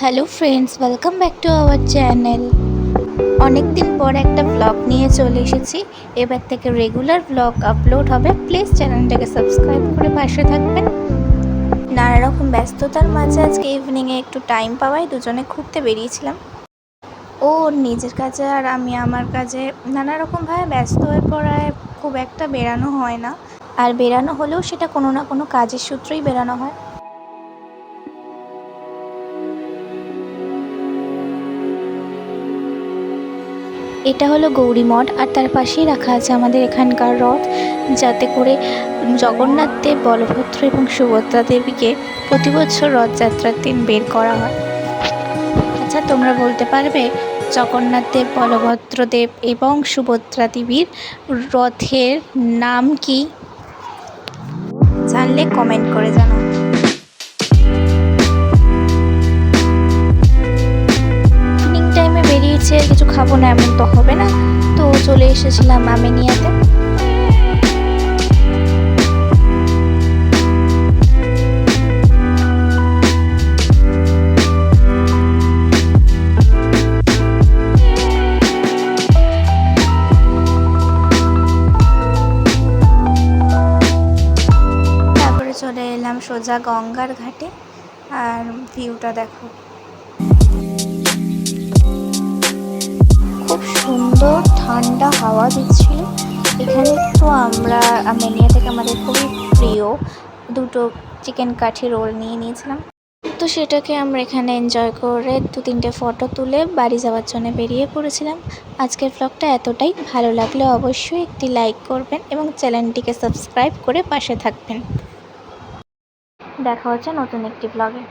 Hello friends, welcome back to our channel. অনেক দিন পর একটা ব্লগ নিয়ে চলে এসেছি। এবার থেকে রেগুলার ব্লগ আপলোড হবে। প্লিজ চ্যানেলটাকে সাবস্ক্রাইব করে পাশে থাকবেন। নানা রকম ব্যস্ততার মাঝে আজকে ইভিনিংয়ে একটু টাইম পাওয়ায় দুজনে ঘুরতে বেরিয়েছিলাম। ও ওর নিজের কাজে আর আমি আমার কাজে নানা রকমভাবে ব্যস্ত হয়ে পড়ায় খুব একটা বেরানো হয় না। আর বেরানো হলেও সেটা কোনো না কোনো কাজের সূত্রেই বেরানো হয়। এটা হলো গৌরী মঠ, আর তার পাশেই রাখা আছে আমাদের এখানকার রথ, যাতে করে জগন্নাথ দেব, বলভদ্র এবং সুভদ্রা দেবীকে প্রতি বছর রথযাত্রার দিন বের করা হয়। আচ্ছা, তোমরা বলতে পারবে জগন্নাথ দেব, বলভদ্র দেব এবং সুভদ্রা দেবীর রথের নাম কি? জানলে কমেন্ট করে জানাও। বেরিয়েছি, আর কিছু খাবো না এমন তো হবে না, তো চলে এসেছিলাম আমিনিয়াতে। তারপরে চলে এলাম সোজা গঙ্গার ঘাটে, আর ভিউটা দেখো, খুব সুন্দর ঠান্ডা হাওয়া দিচ্ছিল। এখানে তো আমরা আমিনিয়া থেকে আমাদের খুবই প্রিয় দুটো চিকেন কাঠি রোল নিয়ে নিয়েছিলাম। তো সেটাকে আমরা এখানে এনজয় করে 2-3টে ফটো তুলে বাড়ি যাওয়ার জন্য বেরিয়ে পড়েছিলাম। আজকের ব্লগটা এতটাই। ভালো লাগলে অবশ্যই একটি লাইক করবেন এবং চ্যানেলটিকে সাবস্ক্রাইব করে পাশে থাকবেন। দেখা হচ্ছে নতুন একটি ব্লগে।